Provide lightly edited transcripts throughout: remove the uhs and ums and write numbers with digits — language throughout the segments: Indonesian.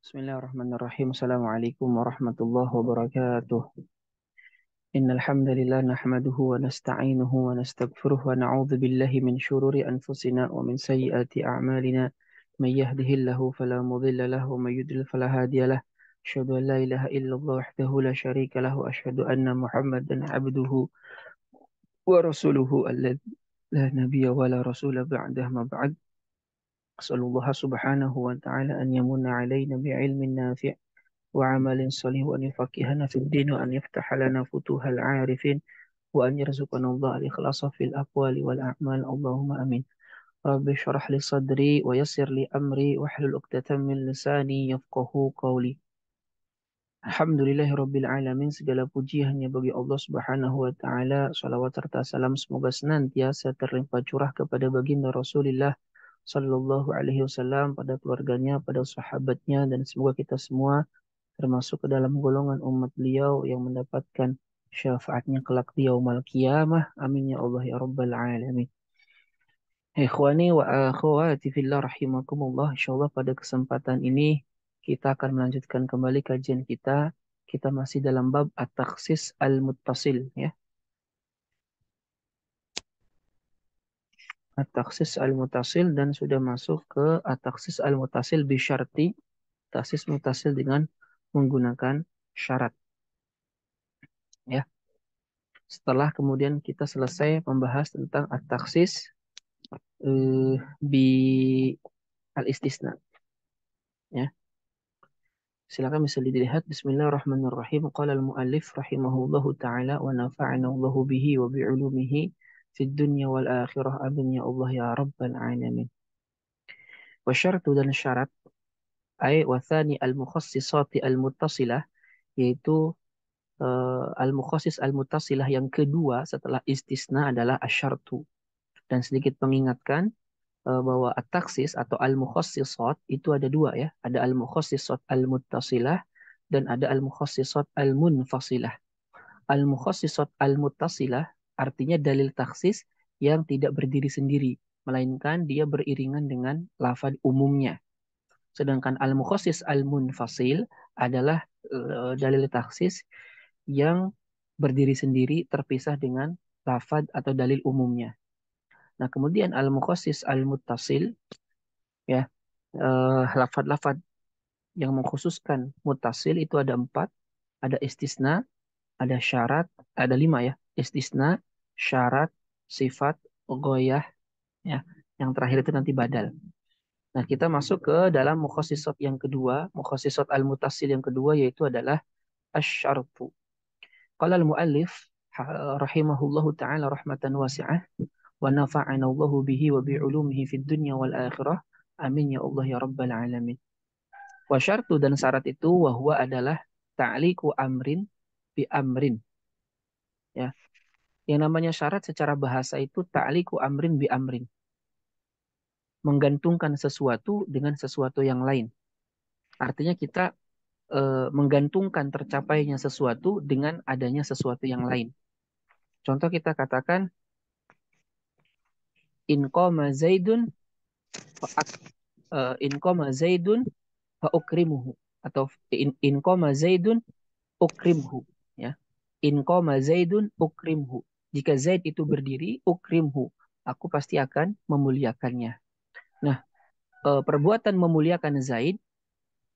Bismillahirrahmanirrahim. Assalamualaikum warahmatullahi wabarakatuh. Innal hamdalillah nahmaduhu wa nasta'inuhu wa nastaghfiruh wa na'udzu billahi min shururi anfusina wa min sayyiati a'malina. May yahdihillahu fala mudilla lahu wa may yudlil fala hadiya lahu. Asyhadu an la ilaha illallah wahdahu la syarika lahu wa asyhadu anna Muhammadan 'abduhu wa rasuluhu alladzi la nabiyya wa la rasula ba'dahu ma ba'd. Asallallahu subhanahu wa ta'ala an yamunna 'alaina bi'ilmin nafi' وعمل صالح وأن يفقهنا في الدين وأن يفتح لنا فتوح العارفين وأن يرزقنا الله الإخلاص في الأقوال والأعمال اللهم آمين. رب اشرح لي صدري ويسر لي أمري واحلل عقدة من لساني يفقهوا قولي. Alhamdulillahirabbil alamin, segala puji hanya bagi Allah Subhanahu wa taala. Shalawat serta salam semoga senantiasa terlimpah curah kepada baginda Rasulullah sallallahu alaihi wasallam, pada keluarganya, pada sahabatnya, dan semoga kita semua termasuk ke dalam golongan umat beliau yang mendapatkan syafaatnya kelak di yaumul qiyamah. Amin ya Allah ya rabbal alamin. Ikhwani wa akhwati fillah rahimakumullah. Insyaallah pada kesempatan ini kita akan melanjutkan kembali kajian kita. Kita masih dalam bab at-takhsis al-muttasil, ya. At-takhsis al-muttasil, dan sudah masuk ke at-takhsis al-muttasil bisyarti, takhsis muttasil dengan menggunakan syarat, ya. Setelah kemudian kita selesai membahas tentang at-takhsis bi al-istisna, ya. Silakan bisa dilihat. Bismillahirrahmanirrahim. Qala al-muallif rahimahullahu taala wa nafa'ana Allahu bihi wa bi ulumihi fid dunya wal akhirah. Amin ya Allah ya rabbal alamin. Wa syartu, dan syarat, ay wa thani al-mukhassisati al-muttasilah, yaitu al-mukhassis al-muttasilah yang kedua setelah istisna adalah asyartu. Dan sedikit mengingatkan bahwa at-taksis atau al-mukhassisat itu ada dua, ya. Ada al-mukhassisat al-muttasilah dan ada al-mukhassisat al-munfasilah. Al-mukhassisat al-muttasilah artinya dalil taksis yang tidak berdiri sendiri, melainkan dia beriringan dengan lafaz umumnya. Sedangkan al-mukhassis al-munfasil adalah dalil taksis yang berdiri sendiri, terpisah dengan lafaz atau dalil umumnya. Nah, kemudian al-mukhassis al-muttasil, ya, lafaz-lafaz yang mengkhususkan muttasil itu ada 4. Ada istisna, ada syarat, ada 5, ya. Istisna, syarat, sifat, ghoyah, ya. Yang terakhir itu nanti badal. Nah, kita masuk ke dalam mukhassisat yang kedua, mukhassisat al-muttasil yang kedua, yaitu adalah asyartu. Qala al-muallif rahimahullahu ta'ala rahmatan wasi'ah wa nafa'ana Allahu bihi wa bi'ulumihi fid dunya wal akhirah. Amin ya Allah ya rabbal alamin. Wa syartu, dan syarat itu, wahwa adalah ta'liqu amrin bi amrin, ya. Yang namanya syarat secara bahasa itu ta'liqu amrin bi amrin, menggantungkan sesuatu dengan sesuatu yang lain. Artinya kita menggantungkan tercapainya sesuatu dengan adanya sesuatu yang lain. Contoh kita katakan in qama zaidun in qama zaidun fa ukrimuhu, atau in qama zaidun ukrimhu, ya. In qama zaidun ukrimhu. Jika Zaid itu berdiri, ukrimhu, aku pasti akan memuliakannya. Nah, perbuatan memuliakan Zaid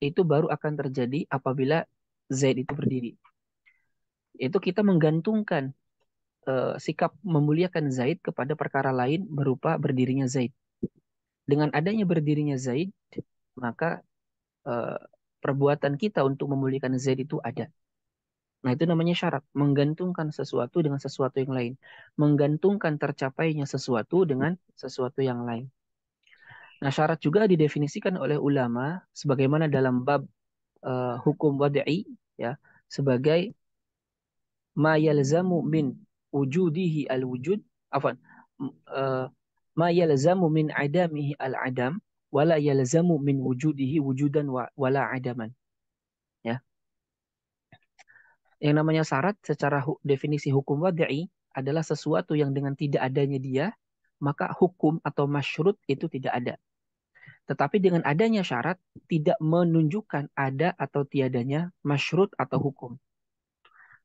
itu baru akan terjadi apabila Zaid itu berdiri. Itu kita menggantungkan sikap memuliakan Zaid kepada perkara lain berupa berdirinya Zaid. Dengan adanya berdirinya Zaid, maka perbuatan kita untuk memuliakan Zaid itu ada. Nah, itu namanya syarat, menggantungkan sesuatu dengan sesuatu yang lain, menggantungkan tercapainya sesuatu dengan sesuatu yang lain. Nah, syarat juga didefinisikan oleh ulama sebagaimana dalam bab hukum wad'i, ya, sebagai ma yalzamu min wujudihi al-wujud, afwan, ma yalzamu min adamihi al-adam wala yalzamu min wujudihi wujudan wala adaman, ya. Yang namanya syarat secara definisi hukum wad'i adalah sesuatu yang dengan tidak adanya dia, maka hukum atau masyrut itu tidak ada. Tetapi dengan adanya syarat tidak menunjukkan ada atau tiadanya masyrut atau hukum.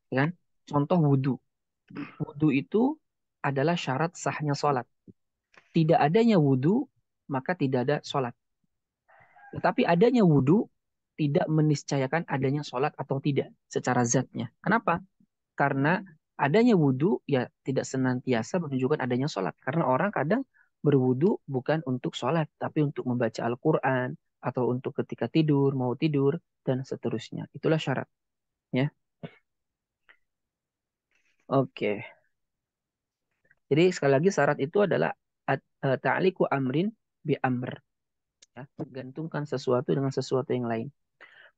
Ya kan? Contoh wudhu. Wudhu itu adalah syarat sahnya sholat. Tidak adanya wudhu, maka tidak ada sholat. Tetapi adanya wudhu tidak meniscayakan adanya sholat atau tidak secara zatnya. Kenapa? Karena adanya wudhu ya tidak senantiasa menunjukkan adanya sholat. Karena orang kadang berwudhu bukan untuk sholat, tapi untuk membaca Al-Quran, atau untuk ketika tidur, mau tidur, dan seterusnya. Itulah syarat. Ya. Oke. Jadi sekali lagi syarat itu adalah ta'liku amrin bi amr. Ya. Menggantungkan sesuatu dengan sesuatu yang lain.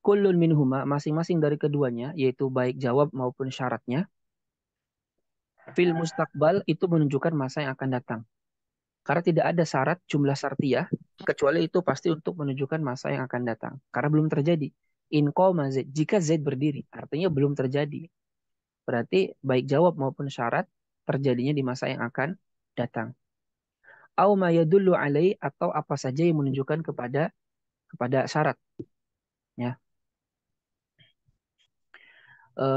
Kullun minhuma, masing-masing dari keduanya, yaitu baik jawab maupun syaratnya, fil mustakbal itu menunjukkan masa yang akan datang. Karena tidak ada syarat jumlah syartiyah, kecuali itu pasti untuk menunjukkan masa yang akan datang. Karena belum terjadi. In qoma Z, jika Z berdiri, artinya belum terjadi. Berarti baik jawab maupun syarat terjadinya di masa yang akan datang. Au ma yadullu alai, atau apa saja yang menunjukkan kepada syarat. Ya.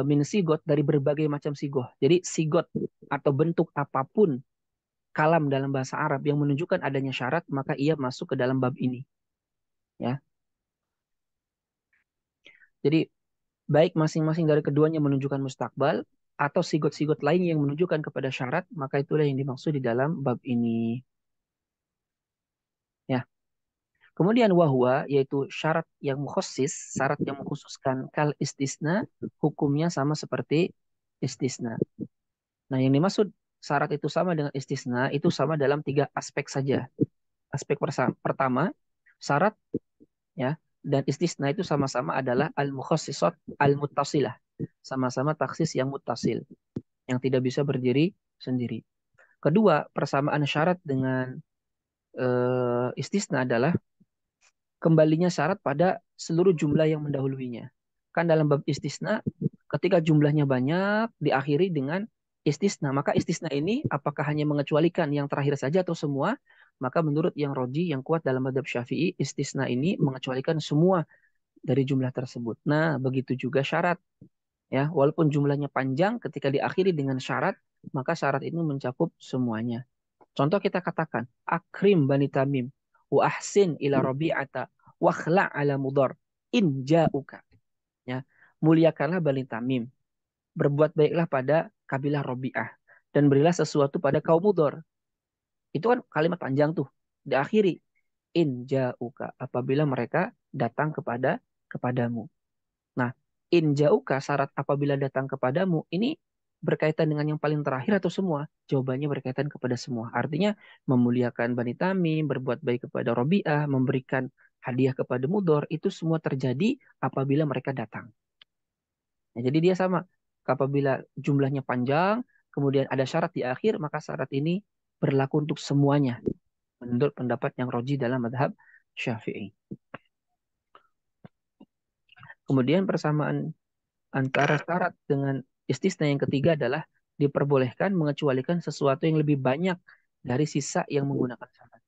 Min sigot, dari berbagai macam sigoh. Jadi sigot atau bentuk apapun kalam dalam bahasa Arab yang menunjukkan adanya syarat, maka ia masuk ke dalam bab ini. Ya. Jadi baik masing-masing dari keduanya menunjukkan mustakbal atau sigot-sigot lain yang menunjukkan kepada syarat, maka itulah yang dimaksud di dalam bab ini. Ya. Kemudian wahwa, yaitu syarat yang mukhasis, syarat yang mengkhususkan, kal istisna, hukumnya sama seperti istisna. Nah, yang dimaksud syarat itu sama dengan istisna itu sama dalam 3 aspek saja. Aspek pertama, syarat ya dan istisna itu sama-sama adalah al-mukhassisat al-muttasilah. Sama-sama taksis yang muttasil, yang tidak bisa berdiri sendiri. Kedua, persamaan syarat dengan istisna adalah kembalinya syarat pada seluruh jumlah yang mendahuluinya. Kan dalam bab istisna, ketika jumlahnya banyak, diakhiri dengan istisna. Maka istisna ini apakah hanya mengecualikan yang terakhir saja atau semua? Maka menurut yang roji, yang kuat dalam madhab syafi'i, istisna ini mengecualikan semua dari jumlah tersebut. Nah, begitu juga syarat. Ya, walaupun jumlahnya panjang, ketika diakhiri dengan syarat, maka syarat ini mencakup semuanya. Contoh kita katakan, akrim bani tamim, wa ahsin ila rabi'ata, wa khla' ala mudar, in ja'uka. Ya, muliakanlah bani tamim, berbuat baiklah pada kabilah Rabi'ah, dan berilah sesuatu pada kaum Mudhar. Itu kan kalimat panjang tuh. Diakhiri, in ja'uka, apabila mereka datang kepadamu. Nah, in ja'uka, syarat apabila datang kepadamu, ini berkaitan dengan yang paling terakhir atau semua? Jawabannya berkaitan kepada semua. Artinya memuliakan Bani Tamim, berbuat baik kepada Robi'ah, memberikan hadiah kepada Mudhar, itu semua terjadi apabila mereka datang. Nah, jadi dia sama. Apabila jumlahnya panjang, kemudian ada syarat di akhir, maka syarat ini berlaku untuk semuanya. Menurut pendapat yang roji dalam madhab Syafi'i. Kemudian persamaan antara syarat dengan istisna yang ketiga adalah diperbolehkan mengecualikan sesuatu yang lebih banyak dari sisa yang menggunakan syarat.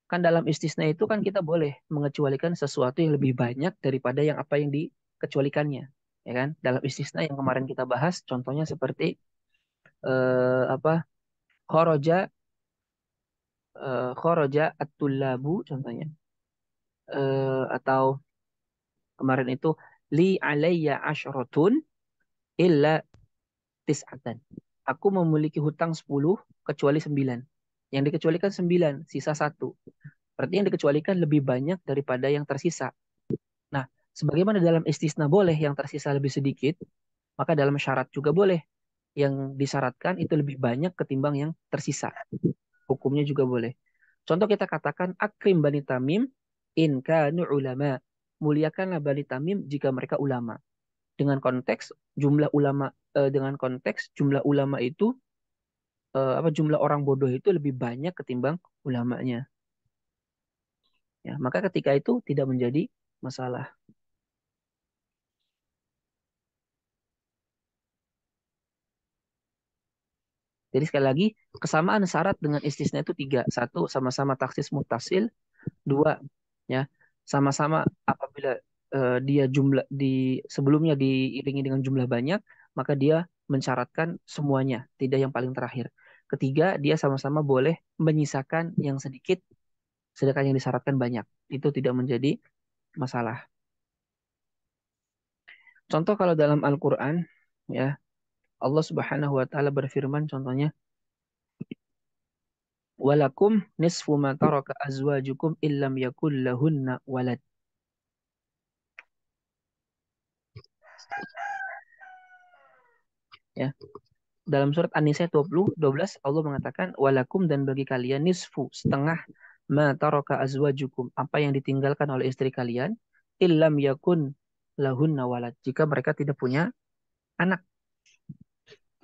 Kan dalam istisna itu kan kita boleh mengecualikan sesuatu yang lebih banyak daripada yang apa yang dikecualikannya. Ya kan? Dalam istisna yang kemarin kita bahas, contohnya seperti apa? Khoroja khoroja at-tullabu contohnya. Atau kemarin itu li alayya asyratun illa tis'atan. Aku memiliki hutang 10 kecuali 9. Yang dikecualikan 9, sisa 1. Berarti yang dikecualikan lebih banyak daripada yang tersisa. Nah, sebagaimana dalam istisna boleh yang tersisa lebih sedikit, maka dalam syarat juga boleh. Yang disyaratkan itu lebih banyak ketimbang yang tersisa. Hukumnya juga boleh. Contoh kita katakan akrim Bani Tamim in kanu ulama. Muliakanlah Bani Tamim jika mereka ulama. Dengan konteks jumlah ulama dengan konteks jumlah ulama itu apa jumlah orang bodoh itu lebih banyak ketimbang ulamanya. Ya, maka ketika itu tidak menjadi masalah. Jadi sekali lagi kesamaan syarat dengan istisna itu 3. 1, sama-sama taksis muttasil. Dua, ya, sama-sama apabila dia jumlah di sebelumnya diiringi dengan jumlah banyak, maka dia mensyaratkan semuanya, tidak yang paling terakhir. Ketiga, dia sama-sama boleh menyisakan yang sedikit, sedangkan yang disyaratkan banyak. Itu tidak menjadi masalah. Contoh kalau dalam Al-Quran, ya, Allah Subhanahu wa Ta'ala berfirman, contohnya, walakum nisfu ma taraka azwajukum illam yakul lahunna walad. Ya, dalam surat An-Nisa 12 Allah mengatakan walakum, dan bagi kalian, nisfu, setengah, ma taraka azwajukum, apa yang ditinggalkan oleh istri kalian, illam yakun lahunna walad, jika mereka tidak punya anak.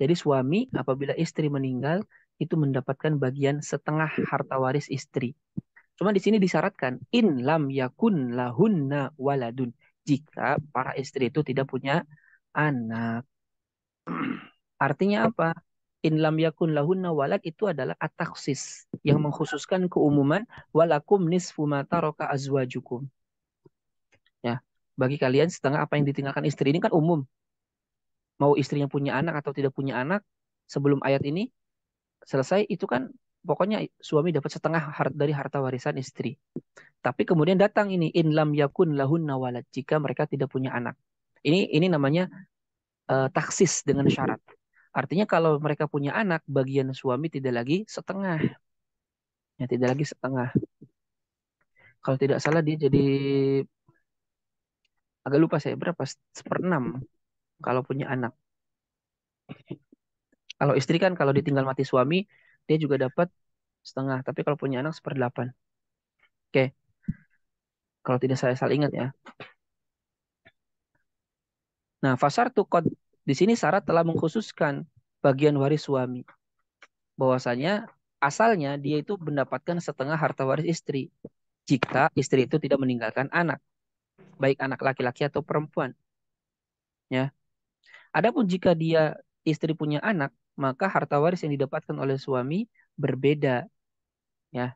Jadi suami apabila istri meninggal itu mendapatkan bagian setengah harta waris istri. Cuma di sini disyaratkan in lam yakun lahunna waladun, jika para istri itu tidak punya anak. Artinya apa? In lam yakun lahunna walad itu adalah ataksis yang mengkhususkan keumuman walakum nisfu ma taraka azwajukum. Ya, bagi kalian setengah apa yang ditinggalkan istri, ini kan umum. Mau istrinya punya anak atau tidak punya anak, sebelum ayat ini selesai itu kan pokoknya suami dapat setengah dari harta warisan istri. Tapi kemudian datang ini in lam yakun lahunna walad, jika mereka tidak punya anak. Ini namanya taksis dengan syarat. Artinya kalau mereka punya anak, bagian suami tidak lagi setengah. Ya, tidak lagi setengah. Kalau tidak salah dia jadi, agak lupa saya berapa, seperenam kalau punya anak. Kalau istri kan kalau ditinggal mati suami, dia juga dapat setengah. Tapi kalau punya anak seperdelapan. Oke, kalau tidak saya salah ingat ya. Nah, fasar tukot di sini syarat telah mengkhususkan bagian waris suami. Bahwasanya asalnya dia itu mendapatkan setengah harta waris istri jika istri itu tidak meninggalkan anak, baik anak laki-laki atau perempuan. Ya. Adapun jika dia istri punya anak, maka harta waris yang didapatkan oleh suami berbeda. Ya,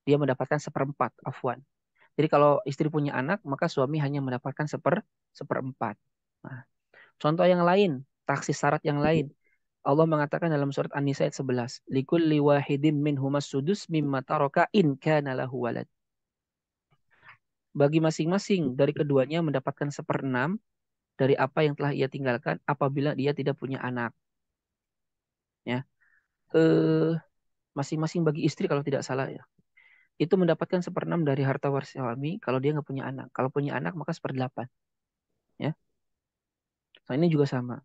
dia mendapatkan seperempat, afwan. Jadi kalau istri punya anak, maka suami hanya mendapatkan seperempat. Nah, contoh yang lain, taksis syarat yang lain. Allah mengatakan dalam surat An-Nisa ayat 11, likulli wahidin minhumas sudus mimma taraka in kana lahu walad. Bagi masing-masing dari keduanya mendapatkan seperenam dari apa yang telah ia tinggalkan apabila dia tidak punya anak. Ya, eh, masing-masing bagi istri kalau tidak salah ya. Itu mendapatkan seperenam dari harta waris suami kalau dia nggak punya anak. Kalau punya anak maka seperdelapan. Ya, nah ini juga sama.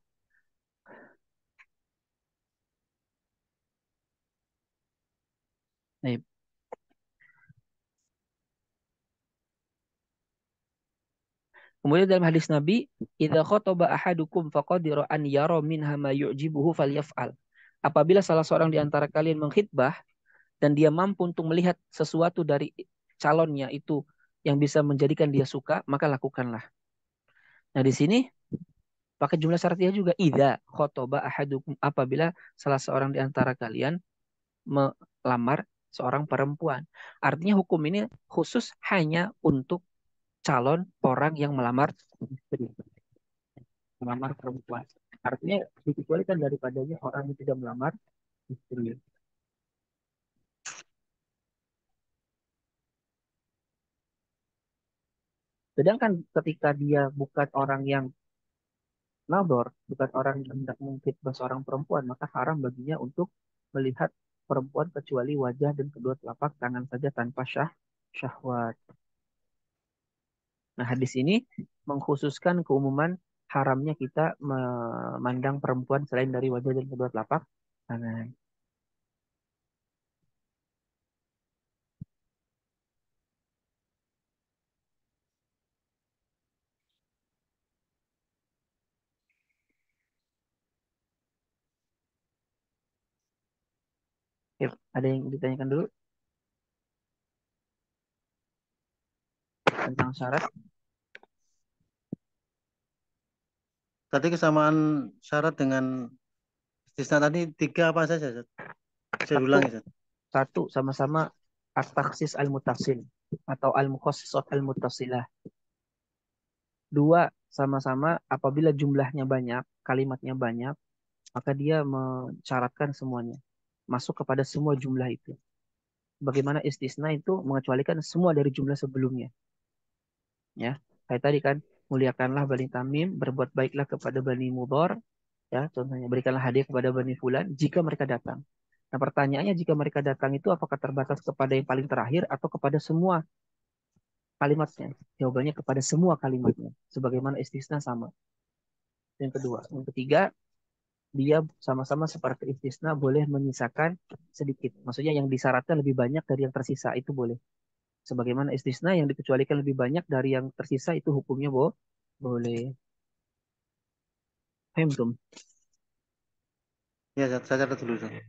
Nah, kemudian dalam hadis Nabi, "Idza khataba ahadukum faqadira an yara minha ma yu'jibuhu falyaf'al." Apabila salah seorang di antara kalian mengkhitbah dan dia mampu untuk melihat sesuatu dari calonnya itu yang bisa menjadikan dia suka, maka lakukanlah. Nah, di sini pakai jumlah syaratnya juga, idza khotaba ahadukum, apabila salah seorang di antara kalian melamar seorang perempuan. Artinya hukum ini khusus hanya untuk calon orang yang melamar istri, melamar perempuan. Artinya dikecualikan daripadanya orang yang tidak melamar istri. Sedangkan ketika dia bukan orang yang nador, bukan orang yang hendak mengkhidbah seorang perempuan, maka haram baginya untuk melihat perempuan kecuali wajah dan kedua telapak tangan saja tanpa syahwat. Nah, hadis ini mengkhususkan keumuman haramnya kita memandang perempuan selain dari wajah dan kedua telapak tangan. Ya, ada yang ditanyakan dulu tentang syarat? Tadi kesamaan syarat dengan istisna tadi tiga apa saja, Zat? Saya Satu, ulangi, Zat. satu sama-sama at-taksis al-mutasil. atau al-mukhassisat al-muttasilah. Dua sama-sama apabila jumlahnya banyak, kalimatnya banyak, maka dia mensyaratkan semuanya. Masuk kepada semua jumlah itu. Bagaimana istisna itu mengecualikan semua dari jumlah sebelumnya. Ya, kayak tadi kan, muliakanlah Bani Tamim, berbuat baiklah kepada Bani Mudhar, ya, contohnya berikanlah hadiah kepada Bani Fulan jika mereka datang. Nah, pertanyaannya jika mereka datang itu apakah terbatas kepada yang paling terakhir atau kepada semua kalimatnya? Jawabannya kepada semua kalimatnya. Sebagaimana istisna sama. Yang kedua. Yang ketiga, dia sama-sama seperti istisna boleh menyisakan sedikit. Maksudnya yang disyaratkan lebih banyak dari yang tersisa itu boleh. Sebagaimana istisna yang dikecualikan lebih banyak dari yang tersisa itu hukumnya boleh. Paham tuh? Ya, saya catat dulu. Ustaz.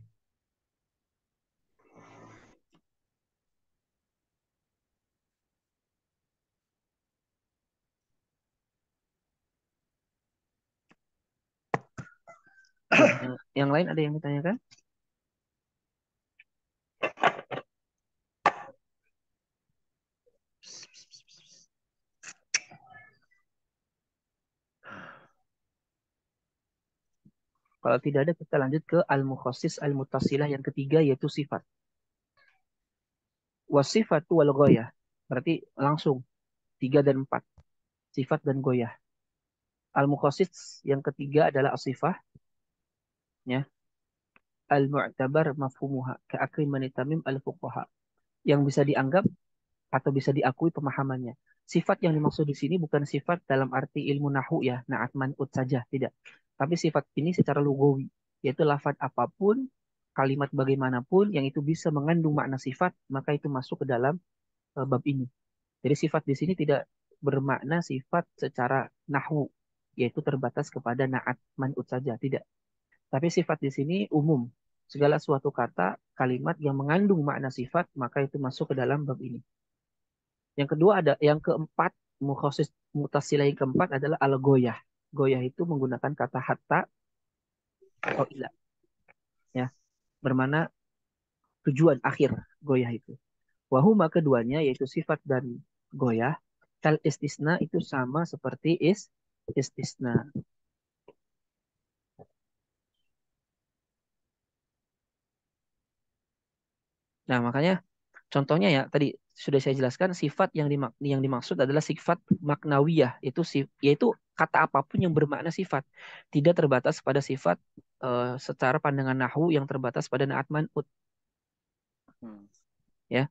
Nah, yang lain ada yang ditanyakan? Kalau tidak ada, kita lanjut ke al-mukhassis al-muttasilah yang ketiga, yaitu sifat. Wasifatu wal goyah. Berarti langsung 3 dan 4. Sifat dan goyah. Al-mukhassis yang ketiga adalah asifah. Ya. Al-mu'tabar mafhumuha. Ka'akrimani tamim al-fuqaha. Yang bisa dianggap atau bisa diakui pemahamannya. Sifat yang dimaksud di sini bukan sifat dalam arti ilmu nahu ya, na'at man'ut saja, tidak. Tapi sifat ini secara lugawi, yaitu lafaz apapun, kalimat bagaimanapun yang itu bisa mengandung makna sifat, maka itu masuk ke dalam bab ini. Jadi sifat di sini tidak bermakna sifat secara nahwu, yaitu terbatas kepada na'at man'ut saja, tidak. Tapi sifat di sini umum. Segala suatu kata, kalimat yang mengandung makna sifat, maka itu masuk ke dalam bab ini. Yang kedua ada yang keempat, mukhasis mutasilah yang keempat adalah al-goyah. Goyah itu menggunakan kata hatta atau ila, ya, bermana tujuan akhir goyah itu. Wahuma keduanya yaitu sifat dan goyah, kal istisna itu sama seperti istisna. Nah, makanya contohnya ya tadi sudah saya jelaskan sifat yang dimaksud adalah sifat maknawiyah yaitu kata apapun yang bermakna sifat tidak terbatas pada sifat secara pandangan nahwu yang terbatas pada naat man'ut ya.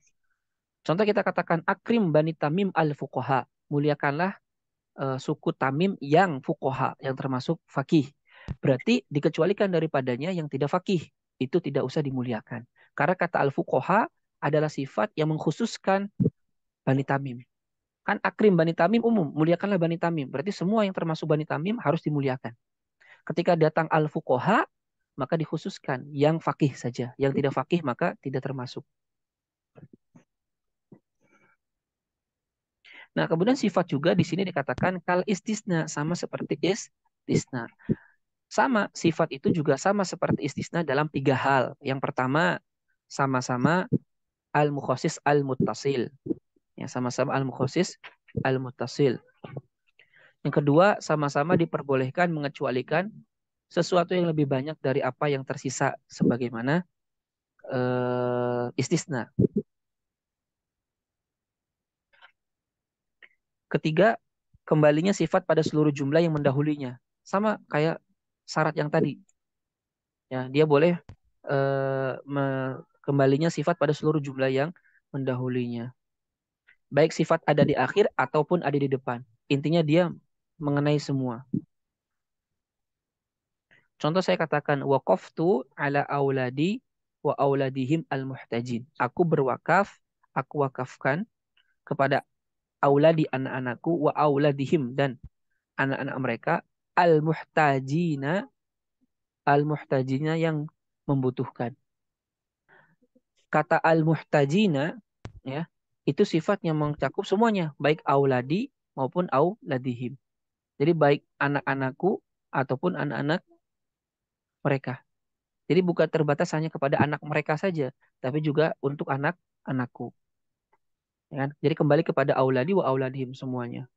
Contoh kita katakan akrim bani tamim al fuqaha, muliakanlah suku Tamim yang fuqaha yang termasuk fakih. Berarti dikecualikan daripadanya yang tidak fakih, itu tidak usah dimuliakan. Karena kata al fuqaha adalah sifat yang mengkhususkan Bani Tamim. Kan akrim Bani Tamim umum, muliakanlah Bani Tamim. Berarti semua yang termasuk Bani Tamim harus dimuliakan. Ketika datang al-fuqaha, maka dikhususkan yang fakih saja. Yang tidak fakih maka tidak termasuk. Nah, kemudian sifat juga di sini dikatakan kal istisna, sama seperti istisna. Sama, sifat itu juga sama seperti istisna dalam 3 hal. Yang pertama, sama-sama al-mukhasis al-muttasil. Ya, sama-sama al-mukhasis al-muttasil. Yang kedua, sama-sama diperbolehkan mengecualikan sesuatu yang lebih banyak dari apa yang tersisa sebagaimana istisna. Ketiga, kembalinya sifat pada seluruh jumlah yang mendahulunya. Sama kayak syarat yang tadi. Ya, dia boleh kembalinya sifat pada seluruh jumlah yang mendahulunya. Baik sifat ada di akhir ataupun ada di depan. Intinya dia mengenai semua. Contoh saya katakan waqaftu ala auladi wa auladihim al-muhtajin. Aku berwakaf, aku wakafkan kepada auladi anak-anakku wa auladihim dan anak-anak mereka al-muhtajina al-muhtajina yang membutuhkan. Kata al-muhtajina ya, itu sifat yang mencakup semuanya, baik auladi maupun auladihim. Jadi baik anak-anakku ataupun anak-anak mereka. Jadi bukan terbatas hanya kepada anak mereka saja, tapi juga untuk anak-anakku. Ya kan? Jadi kembali kepada auladi wa auladihim semuanya.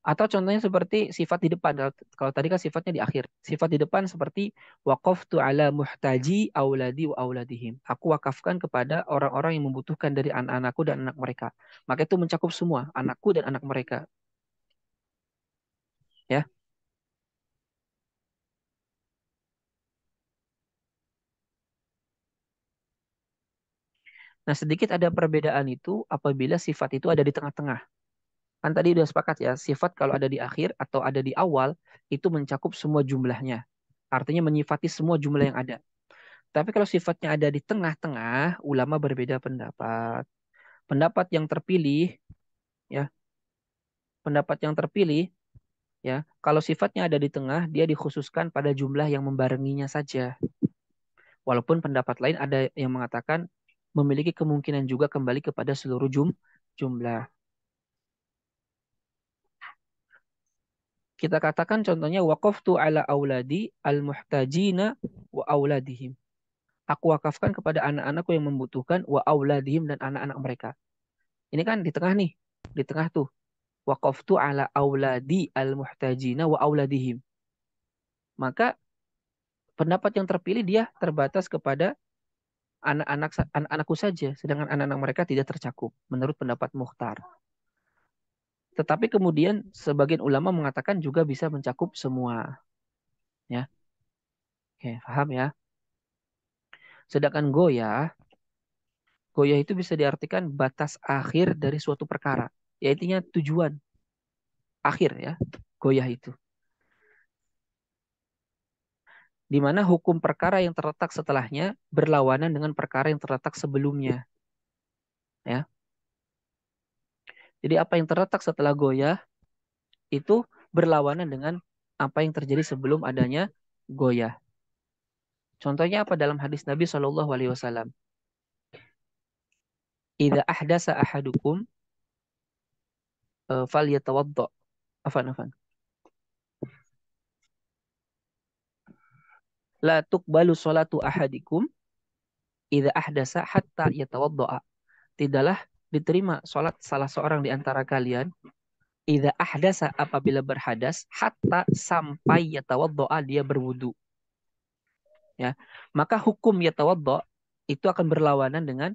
Atau contohnya seperti sifat di depan. Kalau tadi kan sifatnya di akhir. Sifat di depan seperti waqaftu ala muhtaji auladi wa auladihim. Aku wakafkan kepada orang-orang yang membutuhkan dari anak-anakku dan anak mereka. Maka itu mencakup semua, anakku dan anak mereka. Ya. Nah, sedikit ada perbedaan itu apabila sifat itu ada di tengah-tengah. Kan tadi udah sepakat ya, sifat kalau ada di akhir atau ada di awal itu mencakup semua jumlahnya. Artinya menyifati semua jumlah yang ada. Tapi kalau sifatnya ada di tengah-tengah, ulama berbeda pendapat. Pendapat yang terpilih, ya, pendapat yang terpilih, ya, kalau sifatnya ada di tengah, dia dikhususkan pada jumlah yang membarenginya saja. Walaupun pendapat lain ada yang mengatakan memiliki kemungkinan juga kembali kepada seluruh jumlah. Kita katakan contohnya waqaftu ala auladi al-muhtajina wa auladihim. Aku wakafkan kepada anak-anakku yang membutuhkan wa auladihim dan anak-anak mereka. Ini kan di tengah nih, di tengah tuh. Waqaftu ala auladi al-muhtajina wa auladihim. Maka pendapat yang terpilih dia terbatas kepada anak-anakku saja, sedangkan anak-anak mereka tidak tercakup menurut pendapat Mukhtar. Tetapi kemudian sebagian ulama mengatakan juga bisa mencakup semua, ya. Oke, paham ya. Sedangkan goyah itu bisa diartikan batas akhir dari suatu perkara, yaitu tujuan akhir ya, goyah itu. Di mana hukum perkara yang terletak setelahnya berlawanan dengan perkara yang terletak sebelumnya, ya. Jadi apa yang terletak setelah goyah itu berlawanan dengan apa yang terjadi sebelum adanya goyah. Contohnya apa dalam hadis Nabi Shallallahu Alaihi Wasallam? Idza ahdasa ahadukum falyatawaddo. Afan. La tuqbalu salatu ahadikum idza ahdasa hatta yatawaddoa. Tidaklah diterima salat salah seorang di antara kalian idza ahdasa apabila berhadas hatta sampai yatawaddoa dia berwudu. Ya. Maka hukum yatawaddo itu akan berlawanan dengan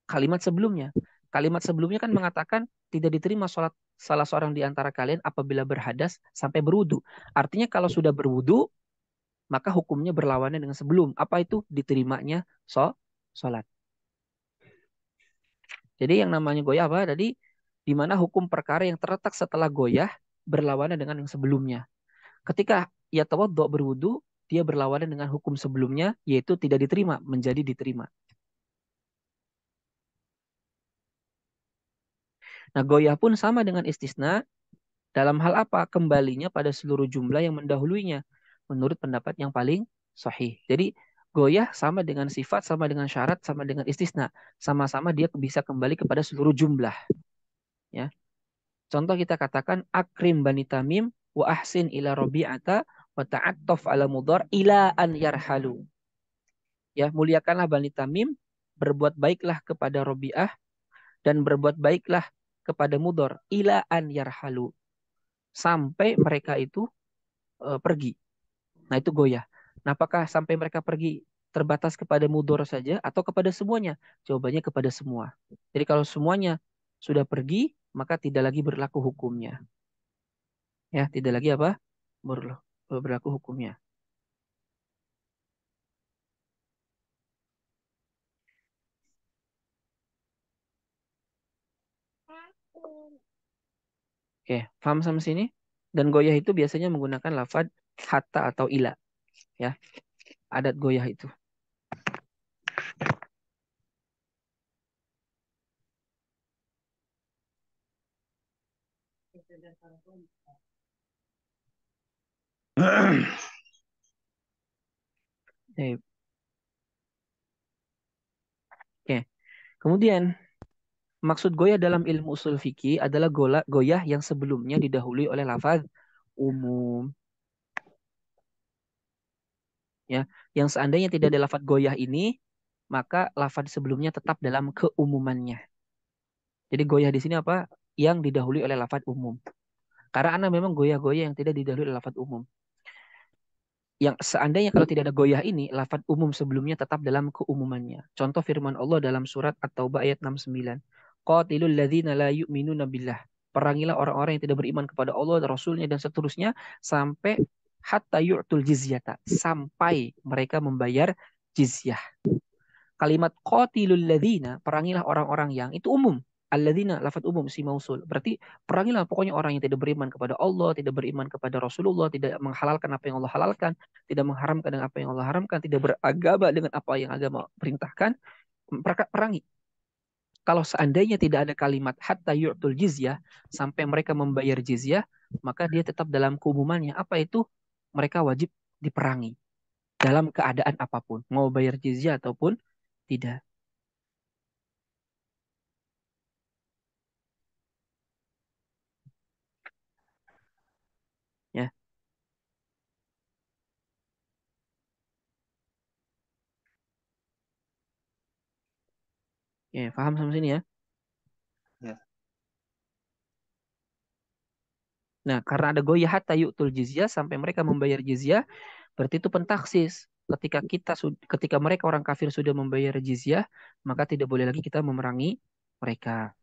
kalimat sebelumnya. Kalimat sebelumnya kan mengatakan tidak diterima sholat salah seorang di antara kalian apabila berhadas sampai berwudu. Artinya kalau sudah berwudu, maka hukumnya berlawanan dengan sebelum. Apa itu? Diterimanya sholat. Jadi yang namanya goyah apa? Tadi di mana hukum perkara yang terletak setelah goyah berlawanan dengan yang sebelumnya. Ketika ia tawaddo berwudu, dia berlawanan dengan hukum sebelumnya, yaitu tidak diterima, menjadi diterima. Nah, goyah pun sama dengan istisna dalam hal apa? Kembalinya pada seluruh jumlah yang mendahuluinya. Menurut pendapat yang paling sahih. Jadi goyah sama dengan sifat, sama dengan syarat, sama dengan istisna. Sama-sama dia bisa kembali kepada seluruh jumlah. Ya. Contoh kita katakan akrim bani tamim wa ahsin ila robi'ata wa ta'attaf ala mudar ila an yarhalu. Ya, muliakanlah bani tamim, berbuat baiklah kepada Robi'ah dan berbuat baiklah kepada Mudor ila an yarhalu sampai mereka itu pergi. Nah, itu goyah. Nah, apakah sampai mereka pergi terbatas kepada Mudor saja atau kepada semuanya? Jawabannya kepada semua. Jadi kalau semuanya sudah pergi, maka tidak lagi berlaku hukumnya. Ya, tidak lagi apa? Berlaku hukumnya. Oke, paham sampai sini? Dan goyah itu biasanya menggunakan lafaz hatta atau ila. Ya, adat goyah itu. Oke. Kemudian maksud goyah dalam ilmu usul fikih adalah goyah yang sebelumnya didahului oleh lafaz umum. Ya, yang seandainya tidak ada lafaz goyah ini, maka lafaz sebelumnya tetap dalam keumumannya. Jadi goyah di sini apa? Yang didahului oleh lafadz umum. Karena ana memang goyah-goyah yang tidak didahului oleh lafadz umum. Yang seandainya kalau tidak ada goyah ini, lafadz umum sebelumnya tetap dalam keumumannya. Contoh firman Allah dalam surat At-Taubah ayat 69. Qatilul ladzina la yu'minuna billah. Perangilah orang-orang yang tidak beriman kepada Allah dan Rasulnya dan seterusnya sampai hatta yu'tul jizyata. Sampai mereka membayar jizyah. Kalimat qatilul ladzina, perangilah orang-orang yang, itu umum. Alladzina, lafadz umum, si mausul. Berarti perangilah pokoknya orang yang tidak beriman kepada Allah, tidak beriman kepada Rasulullah, tidak menghalalkan apa yang Allah halalkan, tidak mengharamkan dengan apa yang Allah haramkan, tidak beragama dengan apa yang agama perintahkan, perangi. Kalau seandainya tidak ada kalimat hatta yu'tul jizyah, sampai mereka membayar jizyah, maka dia tetap dalam keumumannya. Apa itu? Mereka wajib diperangi dalam keadaan apapun, mau bayar jizyah ataupun tidak. Ya, ya, paham sampai sini ya. Ya. Nah, karena ada goyah hatta yu'tul jizyah sampai mereka membayar jizyah, berarti itu pentaksis. Ketika mereka orang kafir sudah membayar jizyah, maka tidak boleh lagi kita memerangi mereka.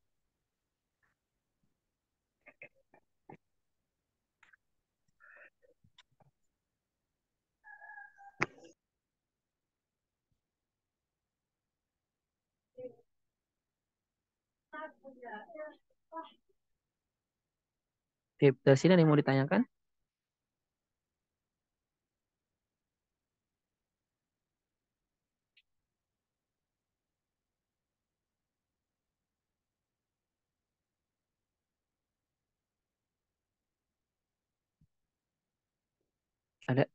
Oke, dari sini ada yang mau ditanyakan? Ada.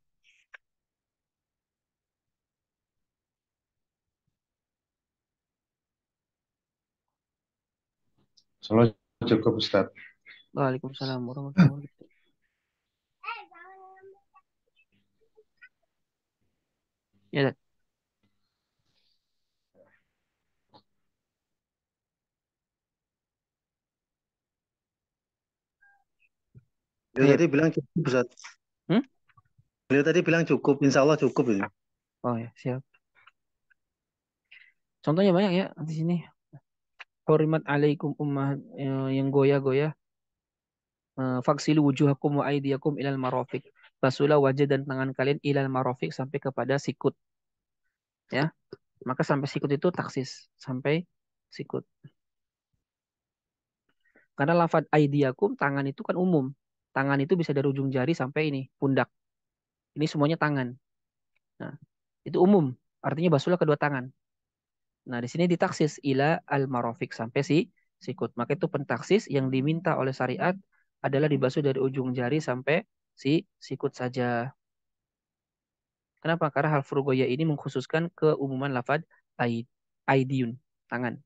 Salah cukup Ustaz. Waalaikumsalam warahmatullahi wabarakatuh. Ya, Beliau Baik. tadi bilang cukup, Ustaz. Hmm? Beliau tadi bilang cukup, insya Allah cukup ini. Oh ya, siap. Contohnya banyak ya di sini. Hurimat alaikum ummah, yang goyah-goyah. Faksilu wujuhakum wa aidiyakum ilal marafiq. Basuhlah wajah dan tangan kalian ilal marafiq sampai kepada sikut. Ya, maka sampai sikut itu taksis. Sampai sikut. Karena lafad aidiyakum, tangan itu kan umum. Tangan itu bisa dari ujung jari sampai ini, pundak. Ini semuanya tangan. Nah, itu umum. Artinya basuhlah kedua tangan. Nah, di sini ditaksis ila al-marofik sampai si sikut. Maka itu pentaksis yang diminta oleh syariat adalah dibasuh dari ujung jari sampai si sikut saja. Kenapa? Karena hal furugoya ini mengkhususkan keumuman lafad aid, aidiyun, tangan.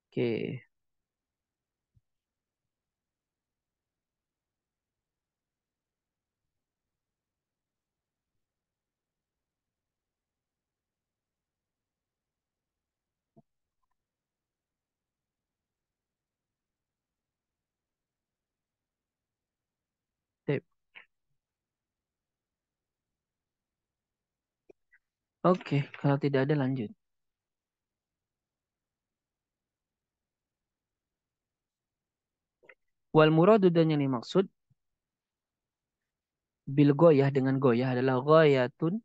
Oke, sip. Oke, kalau tidak ada lanjut. Wal muradu dan yang dimaksud bil goyah dengan goyah adalah goyatun,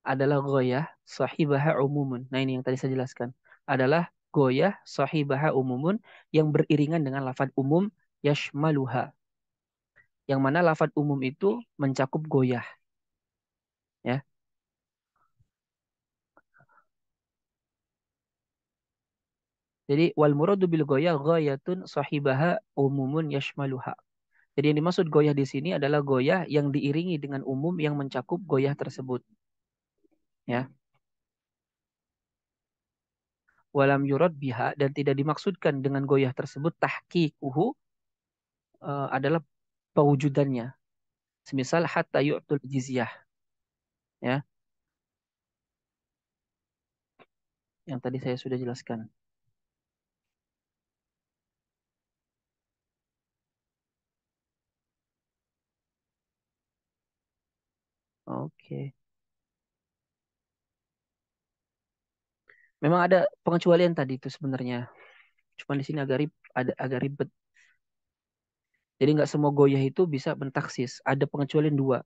adalah goyah sahibaha umumun. Nah, ini yang tadi saya jelaskan. Adalah goyah sahibaha umumun yang beriringan dengan lafad umum yashmaluha. Yang mana lafad umum itu mencakup goyah. Ya. Jadi wal muradu bil goyah goyatun sahibaha umumun yashmaluha. Jadi yang dimaksud goyah di sini adalah goyah yang diiringi dengan umum yang mencakup goyah tersebut. Ya. Walam yurad biha, dan tidak dimaksudkan dengan goyah tersebut tahqiquhu, adalah pewujudannya. Semisal hatta yu'tul jizyah, ya, yang tadi saya sudah jelaskan. Oke. Memang ada pengecualian tadi itu sebenarnya. Cuma di sini agak ribet. Jadi nggak semua goyah itu bisa bentaksis. Ada pengecualian dua.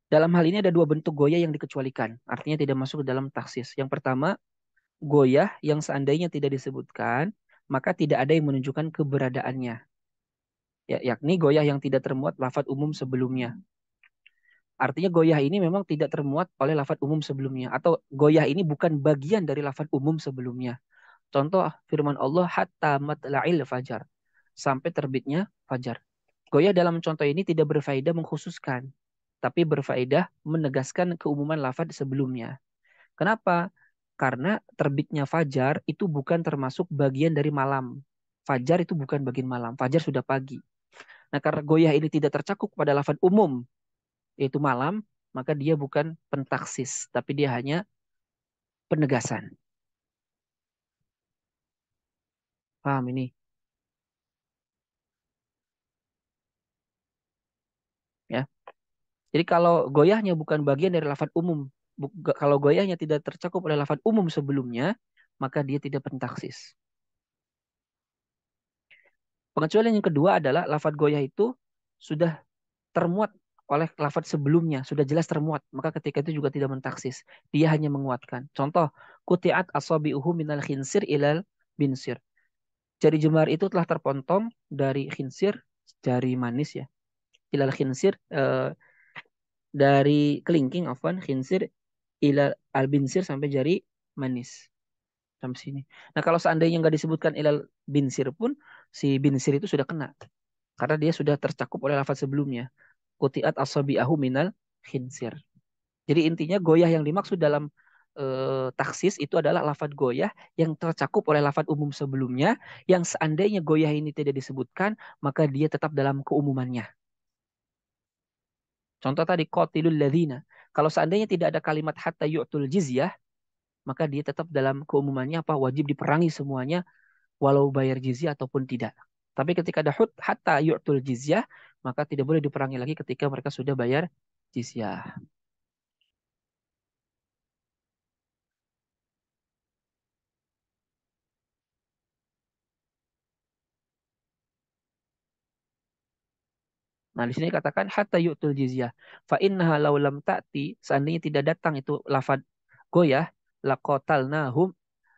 Dalam hal ini ada dua bentuk goyah yang dikecualikan. Artinya tidak masuk ke dalam taksis. Yang pertama, goyah yang seandainya tidak disebutkan, maka tidak ada yang menunjukkan keberadaannya. Ya, yakni goyah yang tidak termuat lafadz umum sebelumnya. Artinya goyah ini memang tidak termuat oleh lafadz umum sebelumnya. Atau goyah ini bukan bagian dari lafadz umum sebelumnya. Contoh firman Allah, hatta matla'il fajar. Sampai terbitnya fajar. Goyah dalam contoh ini tidak berfaedah mengkhususkan, tapi berfaedah menegaskan keumuman lafadz sebelumnya. Kenapa? Karena terbitnya fajar itu bukan termasuk bagian dari malam. Fajar itu bukan bagian malam. Fajar sudah pagi. Nah, karena goyah ini tidak tercakup pada lafadz umum, yaitu malam, maka dia bukan pentaksis, tapi dia hanya penegasan. Paham ini? Ya. Jadi kalau goyahnya bukan bagian dari lafadz umum, kalau goyahnya tidak tercakup oleh lafadz umum sebelumnya, maka dia tidak pentaksis. Pengecualian yang kedua adalah lafadz goyah itu sudah termuat oleh lafadz sebelumnya, sudah jelas termuat, maka ketika itu juga tidak mentaksis. Dia hanya menguatkan. Contoh, kutiat asabi'uhu minal khinsir ilal binsir. Jari jemari itu telah terpotong dari khinsir, jari manis ya, ilal khinsir, dari kelingking, afwan, khinsir ilal albinsir sampai jari manis. Sampai sini. Nah, kalau seandainya nggak disebutkan ilal binsir pun, si binsir itu sudah kena. Karena dia sudah tercakup oleh lafaz sebelumnya. Kutiat asabi'ahu minal khinsir. Jadi intinya goyah yang dimaksud dalam taksis itu adalah lafaz goyah yang tercakup oleh lafaz umum sebelumnya, yang seandainya goyah ini tidak disebutkan, maka dia tetap dalam keumumannya. Contoh tadi, qatilul ladzina. Kalau seandainya tidak ada kalimat hatta yu'tul jizyah, maka dia tetap dalam keumumannya apa? Wajib diperangi semuanya, walau bayar jizyah ataupun tidak. Tapi ketika ada hatta yu'tul jizyah, maka tidak boleh diperangi lagi ketika mereka sudah bayar jizyah. Nah, di sini katakan hatta yu'tul jizyah. Fa innaha law lam ta'ti, seandainya tidak datang itu lafad goyah, laqatalnahum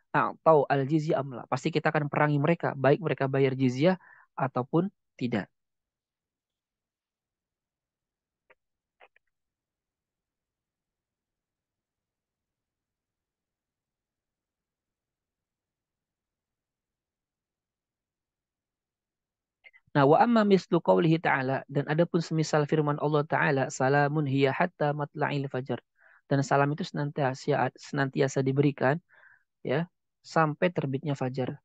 atau al jizyah amla. Pasti kita akan perangi mereka, baik mereka bayar jizyah ataupun tidak. Nah, wa amma mislu qawlihi ta'ala, dan adapun semisal firman Allah Ta'ala, salamun hiya hatta matla'il fajar. Dan salam itu senantiasa diberikan ya sampai terbitnya fajar.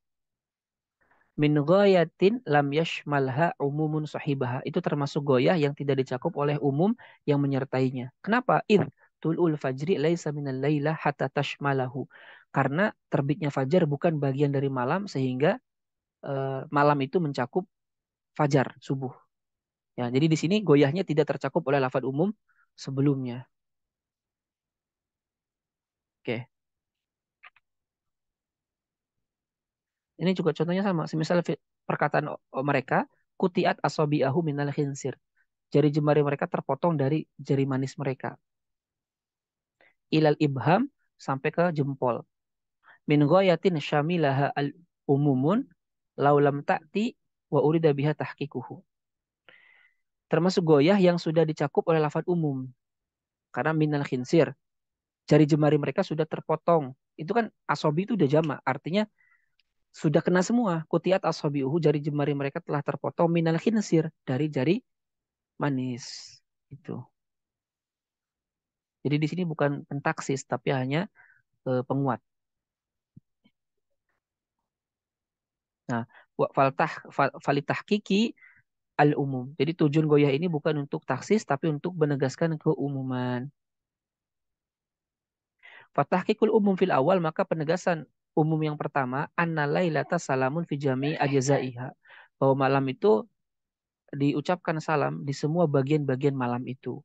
Min ghayatin lam yashmalha umumun sahibaha. Itu termasuk goyah yang tidak dicakup oleh umum yang menyertainya. Kenapa? Id tulul fajri laisa minal laila hatta tashmalahu. Karena terbitnya fajar bukan bagian dari malam sehingga malam itu mencakup fajar, subuh. Ya, jadi di sini goyahnya tidak tercakup oleh lafaz umum sebelumnya. Oke. Ini juga contohnya sama. Semisal perkataan mereka, kutiat asabi'ahu minal khinsir. Jari jemari mereka terpotong dari jari manis mereka. Ilal ibham sampai ke jempol. Min ghayatin syamilaha al umumun laulam ta'ti wa urida biha tahqiquhu. Termasuk goyah yang sudah dicakup oleh lafaz umum. Karena minal khinsir. Jari jemari mereka sudah terpotong. Itu kan asobi itu udah jamak. Artinya sudah kena semua. Kutiat asabiuhu, jari jemari mereka telah terpotong minal khinsir, dari jari manis. Itu. Jadi di sini bukan pentaksis tapi hanya penguat. Nah, falitahqiqi al-umum. Jadi tujuan goyah ini bukan untuk taksis tapi untuk menegaskan keumuman. Fatahqiqul umum fil awal, maka penegasan umum yang pertama anna lailata salamun fi jami' ajzaiha. Bahwa malam itu diucapkan salam di semua bagian-bagian malam itu.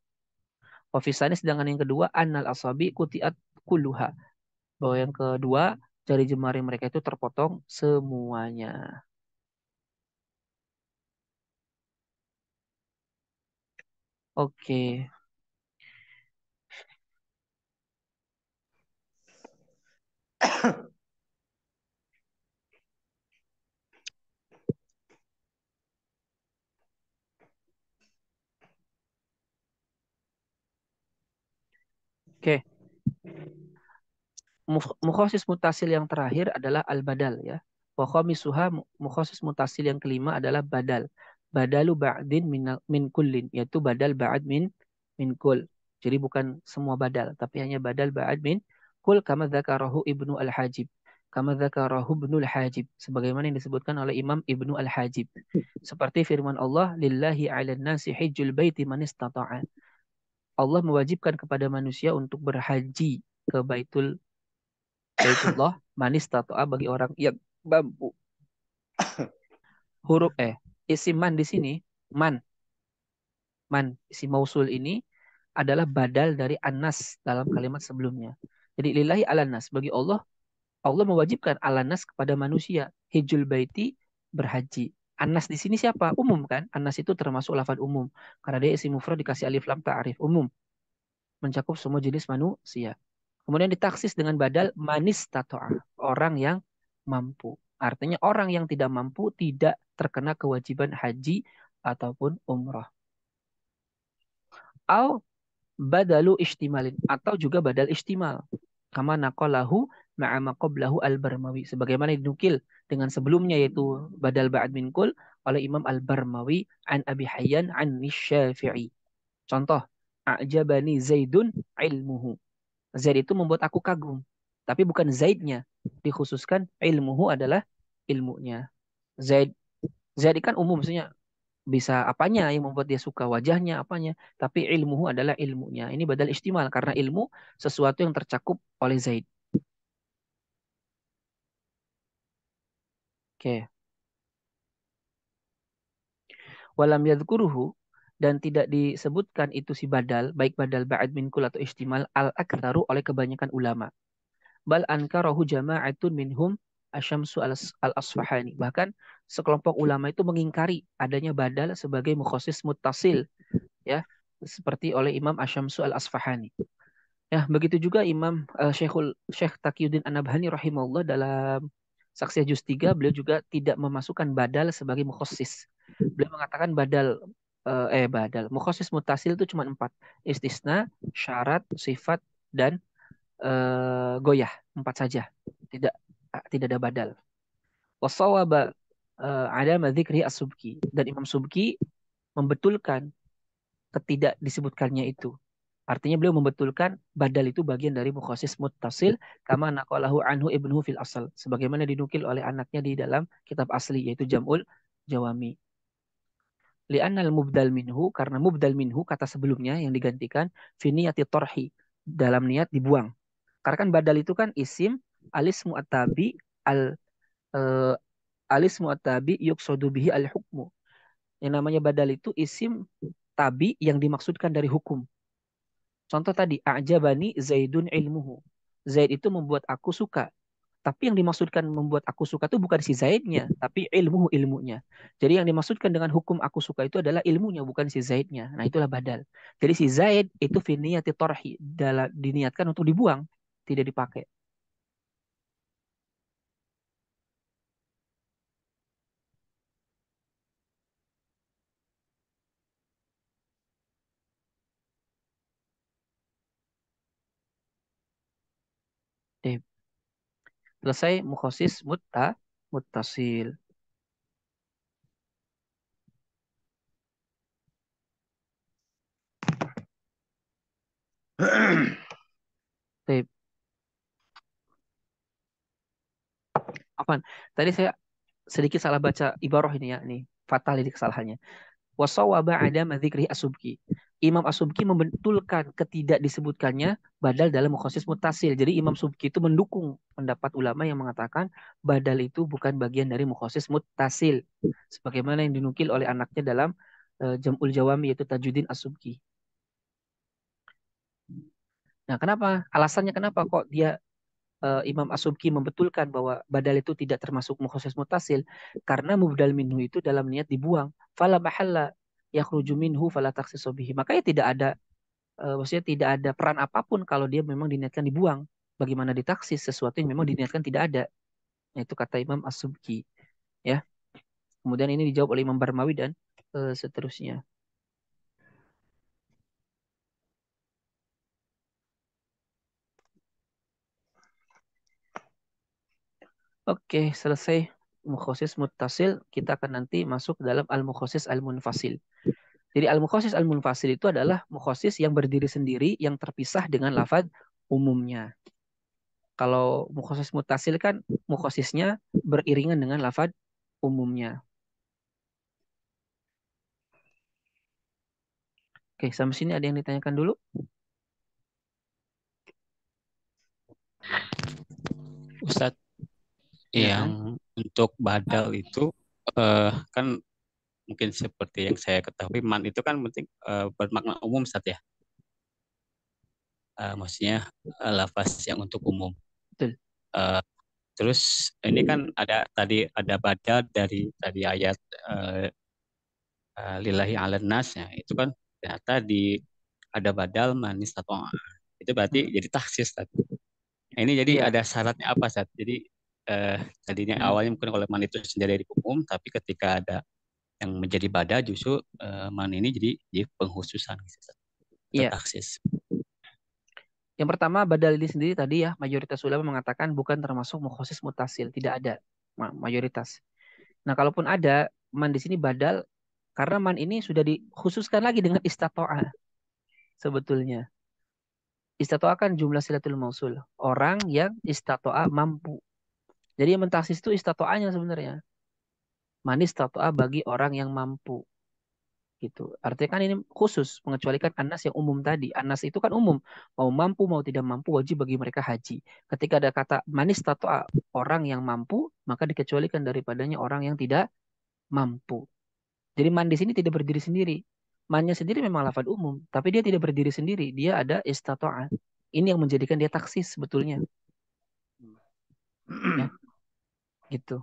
Wafisani, sedangkan yang kedua annal asabi kutiat kulluha. Bahwa yang kedua jari jemari mereka itu terpotong semuanya. Oke. Oke. Mukhasis mutasil yang terakhir adalah al-badal ya. Wa khamisuha, mukhasis mutasil yang kelima adalah badal. Badalu ba'din min kullin, yaitu badal ba'd min kull. Jadi bukan semua badal, tapi hanya badal ba'd min kull kama dzakarahu Ibnu Al-Hajib. Kama dzakarahu Ibnu Al-Hajib, sebagaimana yang disebutkan oleh Imam Ibnu Al-Hajib. Seperti firman Allah, lillahi 'alan nasi hijjul baiti man istata'a. Allah mewajibkan kepada manusia untuk berhaji ke Baitullah manis tatoa, bagi orang yang mampu. Huruf isim man di sini, man, isim mausul ini adalah badal dari anas dalam kalimat sebelumnya. Jadi lillahi ala nas, bagi Allah, Allah mewajibkan ala nas kepada manusia hijul baiti, berhaji. Anas di sini siapa? Umum kan? Anas itu termasuk lafaz umum karena dia isim mufrad dikasih alif lam ta'rif, umum, mencakup semua jenis manusia. Kemudian ditaksis dengan badal manis tatoa, orang yang mampu. Artinya orang yang tidak mampu tidak terkena kewajiban haji ataupun umrah. Au badalu istimalin, atau juga badal istimal. Kama naqalahu ma'a qablahu al-Barmawi. Sebagaimana dinukil dengan sebelumnya, yaitu badal ba'd min kul oleh Imam al-Barmawi an Abi Hayyan an Syafi'i. Contoh, a'jabani Zaidun ilmuhu. Zaid itu membuat aku kagum. Tapi bukan Zaidnya. Dikhususkan ilmuhu adalah ilmunya. Zaid Zaid kan umum, maksudnya bisa apanya yang membuat dia suka, wajahnya apanya. Tapi ilmuhu adalah ilmunya. Ini badal istimal karena ilmu sesuatu yang tercakup oleh Zaid. Oke. Walam yadhkuruhu, dan tidak disebutkan itu si badal, baik badal ba'd min kul atau istimal, al-aktsaru, oleh kebanyakan ulama. Bal ankarahu jama'atun minhum Asyamsu al-Asfahani. Bahkan sekelompok ulama itu mengingkari adanya badal sebagai mukhasis muttasil, ya, seperti oleh Imam Asyamsu al-Asfahani. Ya, begitu juga Imam Syekh Taqiyuddin An-Nabhani rahimahullah dalam Saksiyah Juz 3, beliau juga tidak memasukkan badal sebagai mukhasis. Beliau mengatakan badal mukhasis muttasil itu cuma 4: istisna, syarat, sifat, dan goyah, 4 saja. Tidak tidak ada badal. Wasawaba ada madzikri as-Subki, dan Imam Subki membetulkan ketidak disebutkannya itu. Artinya beliau membetulkan badal itu bagian dari mukhasis muttasil kama naqalahu anhu ibnuhu fil asal, sebagaimana dinukil oleh anaknya di dalam kitab asli, yaitu Jam'ul Jawami. Li'annal mubdal minhu, karena mubdal minhu kata sebelumnya yang digantikan fi niyati torhi, dalam niat dibuang. Karena kan badal itu kan isim alis mu'tabi al uh, alis mu'tabi yuqsadu bihi al hukmu. Yang namanya badal itu isim tabi yang dimaksudkan dari hukum. Contoh tadi, a'jabani Zaidun ilmuhu. Zaid itu membuat aku suka. Tapi yang dimaksudkan membuat aku suka itu bukan si Zaidnya, tapi ilmuhu, ilmunya. Jadi yang dimaksudkan dengan hukum aku suka itu adalah ilmunya, bukan si Zaidnya. Nah, itulah badal. Jadi si Zaid itu fi niyati torhi, diniatkan untuk dibuang, tidak dipakai. Oke. Selesai mukhasis muttasil. Baik. Apaan? Tadi saya sedikit salah baca ibarah ini ya, nih fatal ini kesalahannya. Wasawaba ada madzikri asubki. Imam Asubki membetulkan ketidak disebutkannya badal dalam mukhasis mutasil. Jadi Imam Subki itu mendukung pendapat ulama yang mengatakan badal itu bukan bagian dari mukhasis mutasil. Sebagaimana yang dinukil oleh anaknya dalam Jam'ul Jawami yaitu Tajuddin Asubki. Nah, kenapa? Alasannya kenapa kok dia Imam Asubki membetulkan bahwa badal itu tidak termasuk mukhasis mutasil karena mubdal minhu itu dalam niat dibuang. Fala mahalla yakhruju minhu fala takhsisu bihi. Makanya tidak ada maksudnya tidak ada peran apapun kalau dia memang diniatkan dibuang. Bagaimana ditaksis sesuatu yang memang diniatkan tidak ada. Nah, itu kata Imam As-Subki, ya. Kemudian ini dijawab oleh Imam Barmawi dan seterusnya. Oke, selesai mukhasis muttasil, kita akan nanti masuk dalam al-mukhasis al-munfasil. Jadi al-mukhasis al-munfasil itu adalah mukhasis yang berdiri sendiri yang terpisah dengan lafaz umumnya. Kalau mukhasis muttasil kan mukhasisnya beriringan dengan lafaz umumnya. Oke, sampai sini ada yang ditanyakan dulu? Ustadz, Ya, yang untuk badal itu kan mungkin seperti yang saya ketahui man itu kan penting bermakna umum Ustadz ya. Maksudnya lafaz yang untuk umum. betul. Eh, Terus ini kan ada tadi ada badal dari tadi ayat lillahi 'alan nas ya. Itu kan ternyata ada badal manis atau itu berarti jadi taksis tadi. Nah, ini jadi Iya. ada syaratnya apa Ustadz? Jadi tadinya awalnya mungkin oleh man itu sendiri dari umum, tapi ketika ada yang menjadi bada justru man ini jadi penghususan gitu, Ustadz. Atau Iya. taksis. Yang pertama badal ini sendiri tadi ya mayoritas ulama mengatakan bukan termasuk mukhasis mutasil, tidak ada mayoritas. Nah, kalaupun ada man di sini badal karena man ini sudah dikhususkan lagi dengan istato'a sebetulnya. Istato'a kan jumlah silatul mausul, orang yang istato'a mampu. Jadi yang mentaksis itu istato'anya sebenarnya. Man istato'a bagi orang yang mampu. Gitu. Artinya kan ini khusus mengecualikan anas yang umum tadi. Anas itu kan umum, mau mampu mau tidak mampu wajib bagi mereka haji. Ketika ada kata manis tato orang yang mampu, maka dikecualikan daripadanya orang yang tidak mampu. Jadi man di sini tidak berdiri sendiri. Mannya sendiri memang lafaz umum, tapi dia tidak berdiri sendiri. Dia ada istato'a. Ini yang menjadikan dia taksis sebetulnya. Ya, gitu.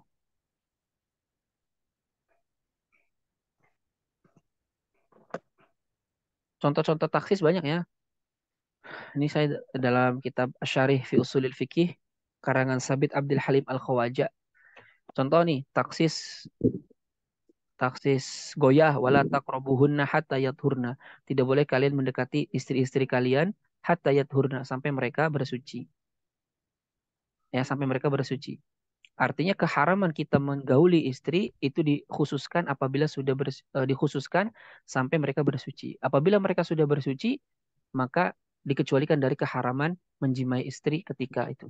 Contoh-contoh taksis banyak ya. Ini saya dalam kitab Asyarih fi Usulil Fikih karangan Sabit Abdul Halim Al-Khawaja. Contoh nih, taksis goyah wala taqrabuhunna hatta yathurna. Tidak boleh kalian mendekati istri-istri kalian hatta yathurna sampai mereka bersuci. Ya, sampai mereka bersuci. Artinya keharaman kita menggauli istri itu dikhususkan apabila sudah dikhususkan sampai mereka bersuci. Apabila mereka sudah bersuci, maka dikecualikan dari keharaman menjimai istri ketika itu.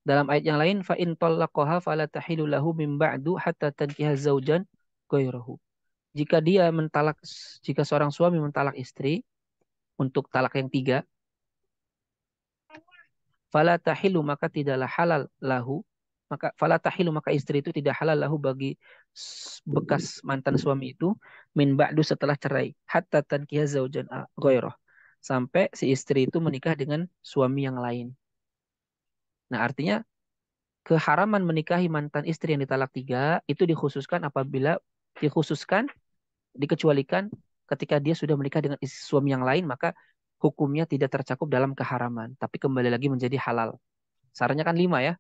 Dalam ayat yang lain, fa in talaqaha fala tahilu lahu min ba'du hatta tankiha zaujan ghairahu. Jika dia mentalak, jika seorang suami mentalak istri untuk talak yang tiga, fala tahilu maka tidaklah halal lahu, maka fala tahilu maka istri itu tidak halal lahu bagi bekas mantan suami itu min ba'du setelah cerai hatta tankiha zaujan ghairah. Sampai si istri itu menikah dengan suami yang lain. Nah, artinya keharaman menikahi mantan istri yang ditalak tiga itu dikhususkan, dikecualikan ketika dia sudah menikah dengan suami yang lain, maka hukumnya tidak tercakup dalam keharaman, tapi kembali lagi menjadi halal. Sarannya kan lima ya.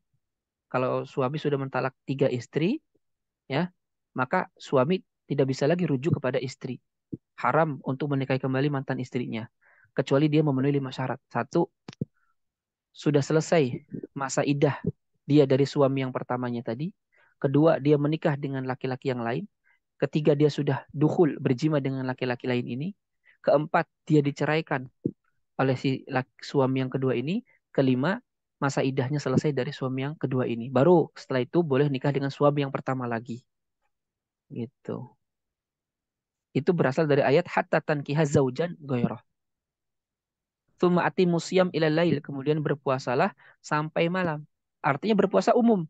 Kalau suami sudah mentalak tiga istri, ya, maka suami tidak bisa lagi rujuk kepada istri. Haram untuk menikahi kembali mantan istrinya, kecuali dia memenuhi lima syarat. Satu, sudah selesai masa iddah dia dari suami yang pertamanya tadi. Kedua, dia menikah dengan laki-laki yang lain. Ketiga, dia sudah dukhul, berjima dengan laki-laki lain ini. Keempat, dia diceraikan oleh si suami yang kedua ini. Kelima, masa iddahnya selesai dari suami yang kedua ini. Baru setelah itu boleh nikah dengan suami yang pertama lagi. Gitu. Itu berasal dari ayat hatta tankiha zaujan ghairah. Tsumma atimus siyam ilal lail, kemudian berpuasalah sampai malam. Artinya berpuasa umum.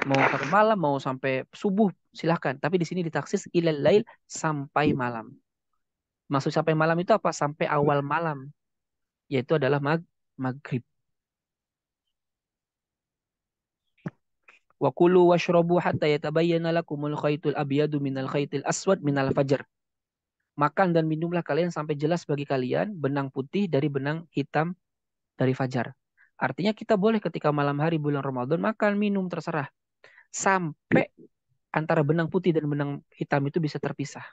Mau sampai malam, mau sampai subuh, silahkan. Tapi di sini ditaksis ilal lail, sampai malam. Maksud sampai malam itu apa? Sampai awal malam. Yaitu adalah maghrib. Wa kulu washrabu hatta yatabayyana lakumul khaytul abyadu minal khaytil aswad minal fajr. Makan dan minumlah kalian sampai jelas bagi kalian benang putih dari benang hitam dari fajar. Artinya kita boleh ketika malam hari bulan Ramadan makan, minum, terserah. Sampai antara benang putih dan benang hitam itu bisa terpisah.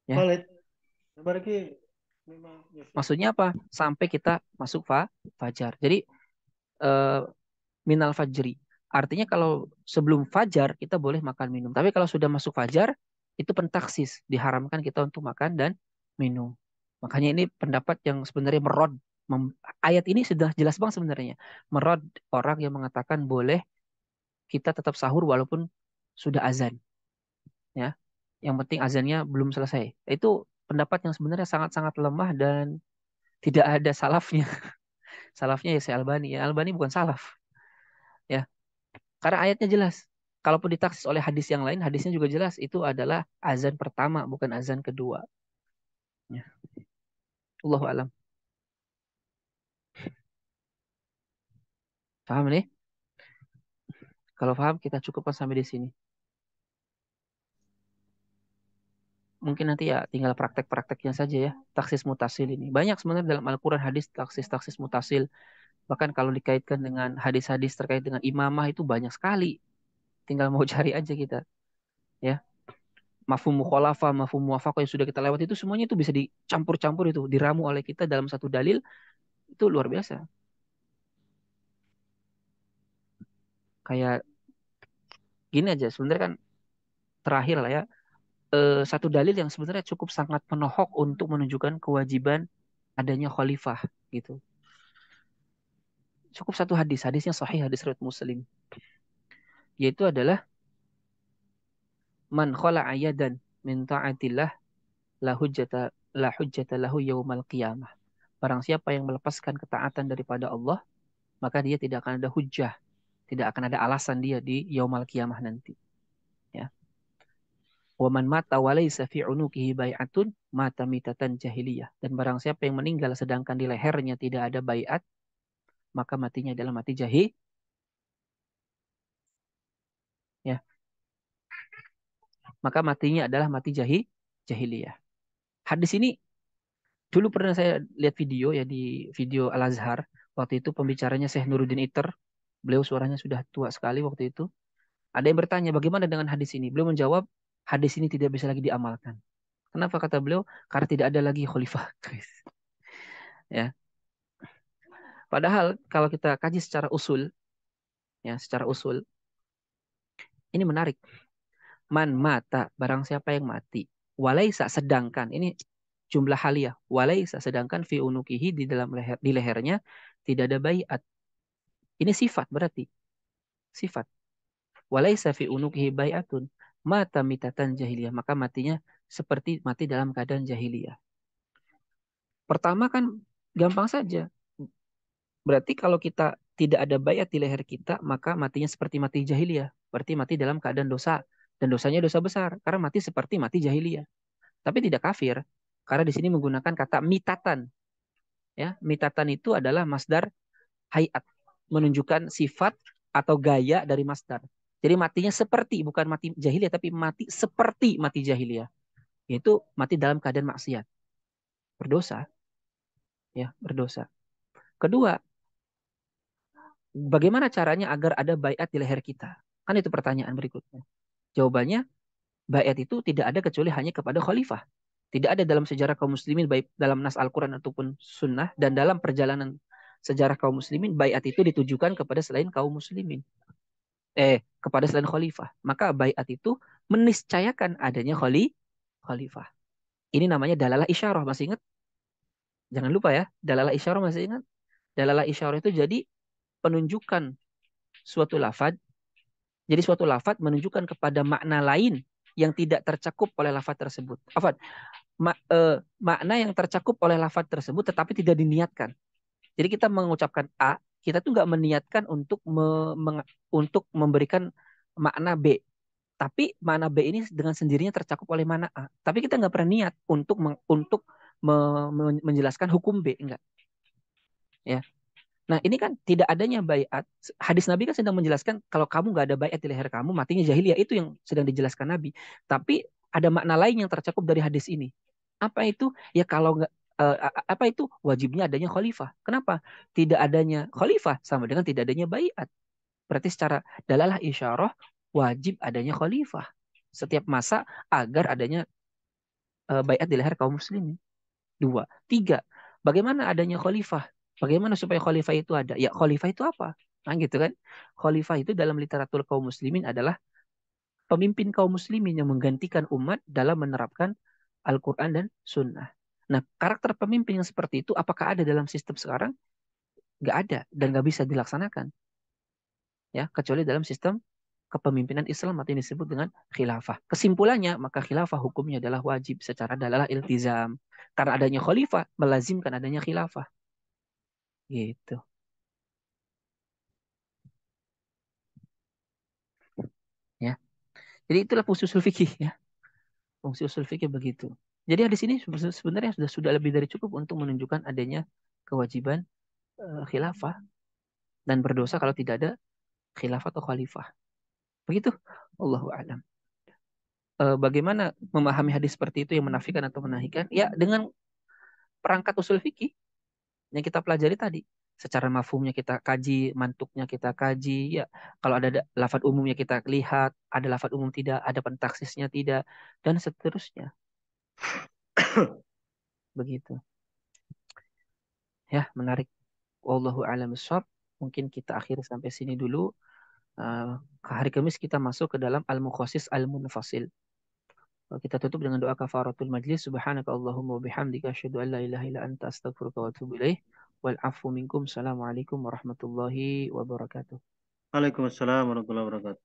Ya. Valid. Berarti memang Maksudnya apa? Sampai kita masuk fajar. Jadi minal fajri. Artinya kalau sebelum fajar kita boleh makan minum. Tapi kalau sudah masuk fajar itu pentaksis. Diharamkan kita untuk makan dan minum. Makanya ini pendapat yang sebenarnya merod. Ayat ini sudah jelas banget sebenarnya. Merod orang yang mengatakan boleh kita tetap sahur walaupun sudah azan. Ya. Yang penting azannya belum selesai. Itu pendapat yang sebenarnya sangat-sangat lemah dan tidak ada salafnya. Salafnya ya si Albani. Ya Albani bukan salaf. Ya. Karena ayatnya jelas. Kalaupun ditaksis oleh hadis yang lain, hadisnya juga jelas. Itu adalah azan pertama, bukan azan kedua. Ya. Allahu a'lam. Paham nih? Kalau paham, kita cukupkan sampai di sini. Mungkin nanti ya tinggal praktek-prakteknya saja ya. Taksis mutasil ini. Banyak sebenarnya dalam Al-Quran hadis taksis mutasil. Bahkan kalau dikaitkan dengan hadis-hadis terkait dengan imamah itu banyak sekali. Tinggal mau cari aja kita. Ya. Mafhum mukhalafah, mafhum muwafaqah yang sudah kita lewat itu semuanya itu bisa dicampur-campur itu. Diramu oleh kita dalam satu dalil. Itu luar biasa. Kayak gini aja. Sebenarnya kan terakhir lah ya. Satu dalil yang sebenarnya cukup sangat menohok untuk menunjukkan kewajiban adanya khalifah gitu. Cukup satu hadis, hadisnya sahih, hadis riwayat Muslim. Yaitu adalah man khala'a yadan min ta'atillah la hujjata lahu yaumal qiyamah. Barang siapa yang melepaskan ketaatan daripada Allah, maka dia tidak akan ada hujjah, tidak akan ada alasan dia di yaumal qiyamah nanti. Ya. Wa man mata wa laysa fi unuqihi bai'atun mata mitatan jahiliyah. Dan barang siapa yang meninggal sedangkan di lehernya tidak ada baiat, maka matinya adalah mati jahil. Ya. Maka matinya adalah mati jahiliyah. Hadis ini dulu pernah saya lihat video ya di video Al-Azhar. Waktu itu pembicaranya Syekh Nuruddin Iter. Beliau suaranya sudah tua sekali waktu itu. Ada yang bertanya bagaimana dengan hadis ini? Beliau menjawab hadis ini tidak bisa lagi diamalkan. Kenapa kata beliau? Karena tidak ada lagi khalifah. Ya. Padahal kalau kita kaji secara usul, ya secara usul, ini menarik. Man mata, barang siapa yang mati. Walaisa, sedangkan, ini jumlah haliyah. Walaisa, sedangkan fi unukihi, di dalam leher, di lehernya tidak ada baiat. Ini sifat berarti. Sifat. Walaisa fi unukihi baiatun. Mata mitatan jahiliyah. Maka matinya seperti mati dalam keadaan jahiliyah. Pertama kan gampang saja. Berarti kalau kita tidak ada baiat di leher kita, maka matinya seperti mati jahiliyah. Berarti mati dalam keadaan dosa. Dan dosanya dosa besar. Karena mati seperti mati jahiliyah. Tapi tidak kafir. Karena di sini menggunakan kata mitatan. Ya, mitatan itu adalah masdar hayat. Menunjukkan sifat atau gaya dari masdar. Jadi matinya seperti, bukan mati jahiliyah, tapi mati seperti mati jahiliyah. Yaitu mati dalam keadaan maksiat. Berdosa. Ya, berdosa. Kedua, bagaimana caranya agar ada baiat di leher kita? Kan itu pertanyaan berikutnya. Jawabannya, baiat itu tidak ada kecuali hanya kepada khalifah. Tidak ada dalam sejarah kaum muslimin, baik dalam nas Al-Quran ataupun sunnah, dan dalam perjalanan sejarah kaum muslimin, baiat itu ditujukan kepada selain kaum muslimin. Kepada selain khalifah. Maka baiat itu meniscayakan adanya khalifah. Ini namanya dalalah isyarah, masih ingat? Jangan lupa ya, dalalah isyarah masih ingat? Dalalah isyarah itu jadi penunjukan suatu lafaz. Jadi suatu lafaz menunjukkan kepada makna lain yang tidak tercakup oleh lafaz tersebut. Makna yang tercakup oleh lafaz tersebut tetapi tidak diniatkan. Jadi kita mengucapkan A, kita tuh nggak meniatkan untuk memberikan makna B. Tapi makna B ini dengan sendirinya tercakup oleh makna A. Tapi kita nggak pernah niat untuk menjelaskan hukum B, enggak. Ya. Nah ini kan tidak adanya baiat. Hadis Nabi kan sedang menjelaskan kalau kamu nggak ada baiat di leher kamu, matinya jahiliyah. Itu yang sedang dijelaskan Nabi. Tapi ada makna lain yang tercakup dari hadis ini. Apa itu? Ya kalau nggak apa itu? Wajibnya adanya khalifah. Kenapa? Tidak adanya khalifah sama dengan tidak adanya baiat. Berarti secara dalalah isyarah wajib adanya khalifah setiap masa agar adanya baiat di leher kaum muslimin. 2. 3. Bagaimana adanya khalifah? Bagaimana supaya khalifah itu ada? Ya khalifah itu apa? Nah gitu kan. Khalifah itu dalam literatur kaum muslimin adalah pemimpin kaum muslimin yang menggantikan umat dalam menerapkan Al-Quran dan Sunnah. Nah karakter pemimpin yang seperti itu apakah ada dalam sistem sekarang? Nggak ada dan nggak bisa dilaksanakan. Ya, kecuali dalam sistem kepemimpinan Islam atau yang disebut dengan khilafah. Kesimpulannya, maka khilafah hukumnya adalah wajib secara dalalah iltizam. Karena adanya khalifah, melazimkan adanya khilafah. Gitu. Ya. Jadi itulah fungsi usul fikih ya. Fungsi usul fikih begitu. Jadi di sini sebenarnya sudah lebih dari cukup untuk menunjukkan adanya kewajiban khilafah dan berdosa kalau tidak ada khilafah atau khalifah. Begitu. Allahu a'lam. Bagaimana memahami hadis seperti itu yang menafikan atau menahikan? Ya dengan perangkat usul fikih yang kita pelajari tadi. Secara mafhumnya kita kaji, mantuknya kita kaji. Ya, kalau ada lafaz umumnya kita lihat, ada lafaz umum tidak, ada pentaksisnya tidak, dan seterusnya. Begitu. Ya, menarik. Wallahu a'lam bishawab. Mungkin kita akhiri sampai sini dulu. Hari Kamis kita masuk ke dalam Al-Mukhasis Al-Munfasil. Kita tutup dengan doa kafaratul majlis. Subhanaka Allahumma wa bihamdika asyhadu an la ilaha illa anta astaghfiruka wa atubu ilaih. Wal afu minkum. Assalamualaikum warahmatullahi wabarakatuh. Waalaikumsalam warahmatullahi wabarakatuh.